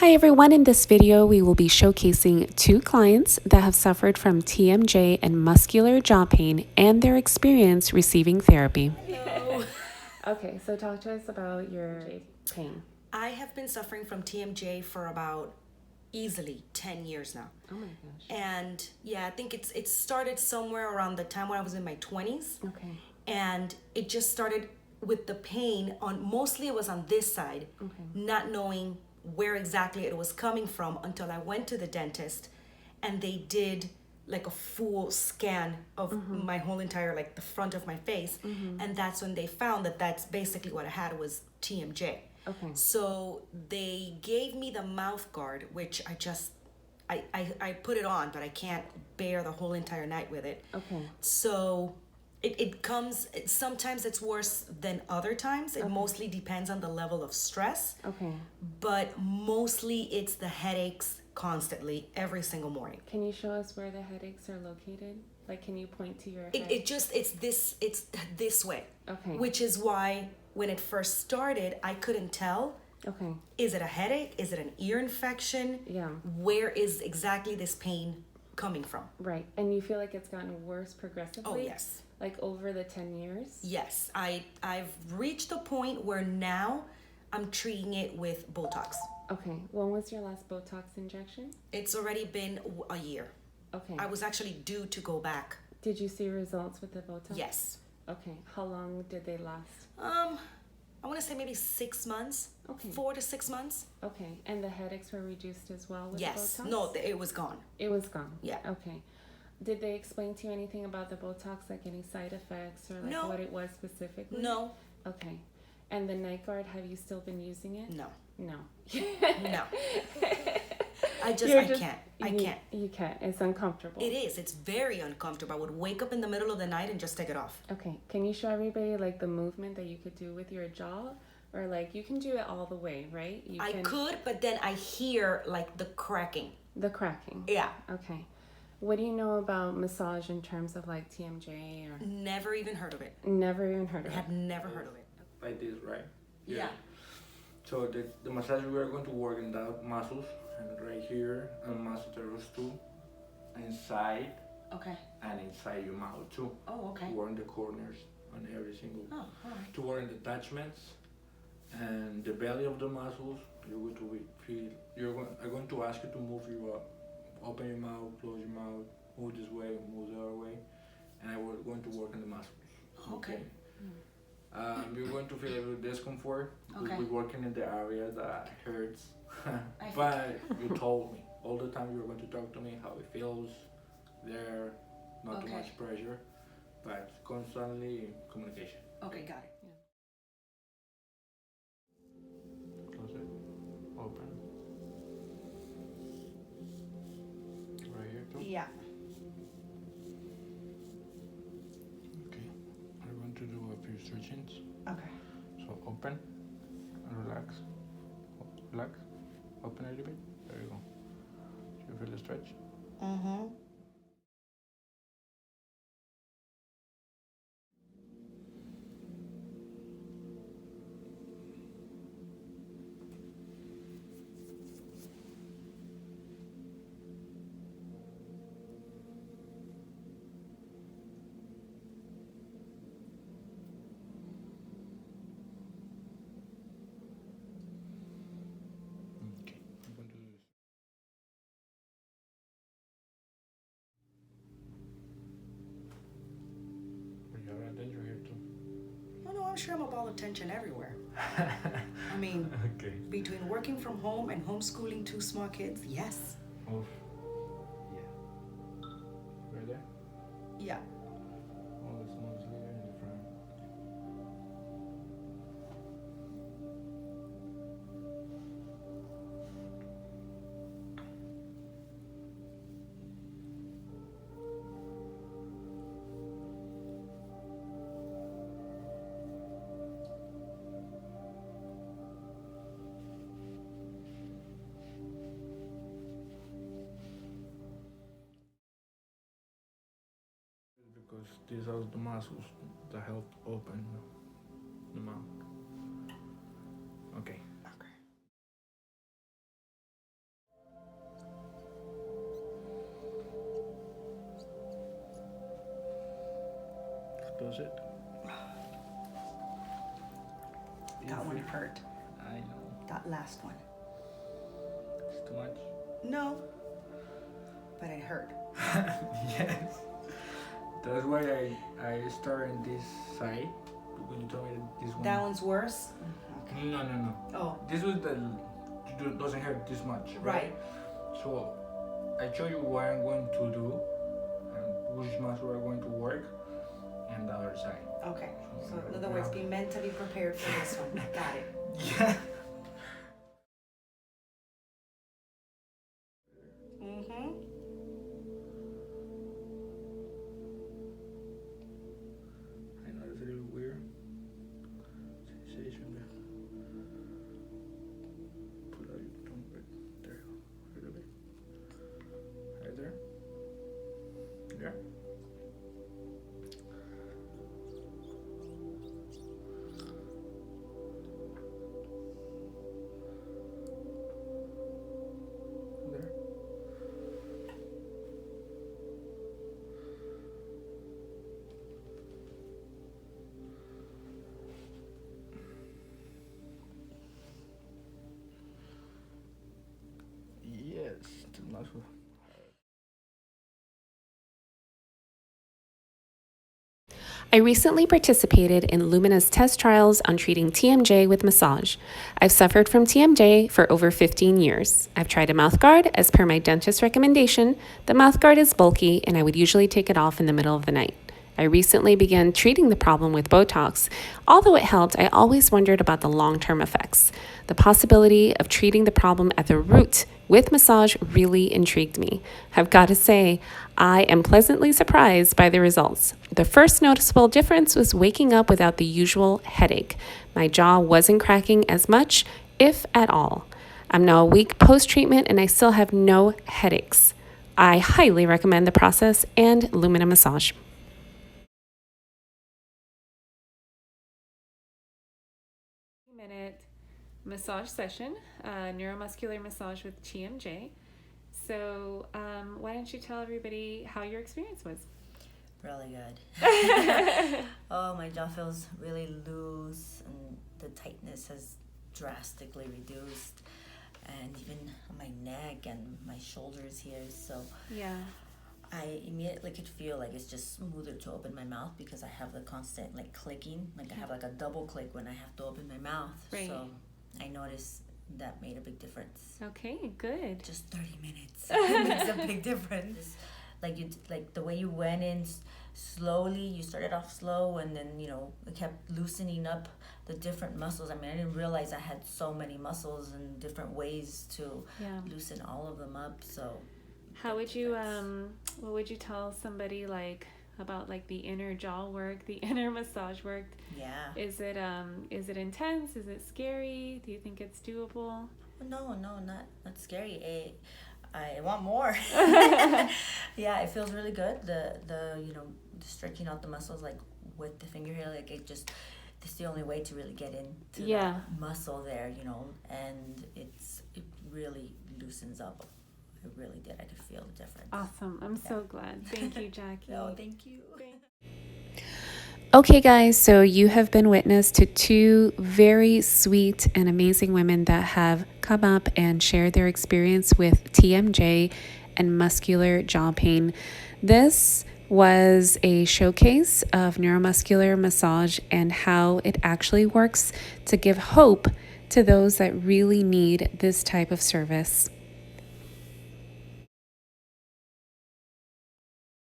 Hi everyone, in this video we will be showcasing two clients that have suffered from TMJ and muscular jaw pain and their experience receiving therapy. Hello. Okay, so talk to us about your pain. I have been suffering from TMJ for about easily 10 years now. Oh my gosh. And yeah, I think it started somewhere around the time when I was in my 20s. Okay. And it just started with the pain mostly it was on this side, not knowing where exactly it was coming from until I went to the dentist and they did like a full scan of my whole entire, like the front of my face. And that's when they found that that's basically what I had was TMJ. Okay. So they gave me the mouth guard, which I put it on, but I can't bear the whole entire night with it. Okay. So sometimes it's worse than other times. It mostly depends on the level of stress. Okay. But mostly it's the headaches constantly every single morning. Can you show us where the headaches are located? Like, can you point to your head? It's this way. Okay. Which is why when it first started, I couldn't tell. Okay. Is it a headache? Is it an ear infection? Yeah. Where is exactly this pain coming from? Right. And you feel like it's gotten worse progressively? Oh, yes. Like over the 10 years? Yes. I've reached a point where now I'm treating it with Botox. Okay. When was your last Botox injection? It's already been a year. Okay. I was actually due to go back. Did you see results with the Botox? Yes. Okay. How long did they last? I want to say maybe 6 months. Okay. 4 to 6 months. Okay. And the headaches were reduced as well with Yes. the Botox? No, it was gone. It was gone? Yeah. Okay. Did they explain to you anything about the Botox, like any side effects or like No. what it was specifically? No. Okay. And the night guard, have you still been using it? No. No. No. I can't. I can't. You can't. It's uncomfortable. It is. It's very uncomfortable. I would wake up in the middle of the night and just take it off. Okay. Can you show everybody like the movement that you could do with your jaw? Or like you can do it all the way, right? I could, but then I hear like the cracking. The cracking. Yeah. Okay. What do you know about massage in terms of like TMJ or? Never even heard of it. Never even heard of I it. have never heard of it. Like this, right? Yeah. So the massage, we are going to work in that muscles and right here and masseteros too, inside Okay. and inside your mouth too. Oh, okay. To work in the corners on every single. Oh, all right. To work in the attachments and the belly of the muscles. You're going to feel. I'm going to ask you to move your open your mouth, close your mouth, move this way, move the other way, and we're going to work on the muscles. Okay. You're going to feel a little discomfort. Okay. We're working in the area that hurts. But you told me all the time you were going to talk to me how it feels there, not too Okay. much pressure, but constantly communication. Okay, got it. Close it, open. Right here too? Yeah. Okay. I'm going to do a few stretchings. Okay. So open and relax. Relax. Open a little bit. There you go. Do you feel the stretch? Mm-hmm. Okay. I'm going to do this. You have a danger here too. Oh, no, I'm sure I'm a ball of tension everywhere. I mean, Okay. between working from home and homeschooling 2 small kids, yes. Move. Yeah. Right there? Yeah. All the smooth here in the front. Because these are the muscles that help open the mouth. Okay. How's it? That one hurt. I know. That last one. It's too much. No. But it hurt. Yes. That's why I started this side. When you told me this one. That one's worse? Okay. No. Oh. This was the doesn't hurt this much, right? So I show you what I'm going to do and which muscle are going to work, and the other side. Okay. So in other words, be mentally prepared for this one. Got it. Yeah. Mm-hmm. I know it's a little weird sensation. Pull out your tongue right there, a little bit. Right there. Yeah. There. Yes, the muscle. I recently participated in Lumina's test trials on treating TMJ with massage. I've suffered from TMJ for over 15 years. I've tried a mouth guard as per my dentist's recommendation. The mouth guard is bulky and I would usually take it off in the middle of the night. I recently began treating the problem with Botox. Although it helped, I always wondered about the long-term effects. The possibility of treating the problem at the root with massage really intrigued me. I've got to say, I am pleasantly surprised by the results. The first noticeable difference was waking up without the usual headache. My jaw wasn't cracking as much, if at all. I'm now a week post-treatment and I still have no headaches. I highly recommend the process and Lumina Massage. Minute massage session, neuromuscular massage with TMJ. So why don't you tell everybody how your experience was? Really good. Oh, my jaw feels really loose and the tightness has drastically reduced, and even on my neck and my shoulders here. So Yeah. I immediately could feel like it's just smoother to open my mouth because I have the constant like clicking. Like I have like a double click when I have to open my mouth. Right. So I noticed that made a big difference. Okay, good. Just 30 minutes makes a big difference. Like the way you went in slowly, you started off slow and then, you know, it kept loosening up the different muscles. I mean, I didn't realize I had so many muscles and different ways to loosen all of them up. So How would you what would you tell somebody like about like the inner jaw work, the inner massage work? yeah. Is it intense? Is it scary? Do you think it's doable? No, not scary. I want more. Yeah, it feels really good. The you know, stretching out the muscles like with the finger here, like it's the only way to really get into that muscle there, you know, and it really loosens up. It really did. I could feel the difference. Awesome. I'm so glad. Thank you, Jackie. No, thank you. Okay, guys, so you have been witness to two very sweet and amazing women that have come up and shared their experience with TMJ and muscular jaw pain. This was a showcase of neuromuscular massage and how it actually works to give hope to those that really need this type of service.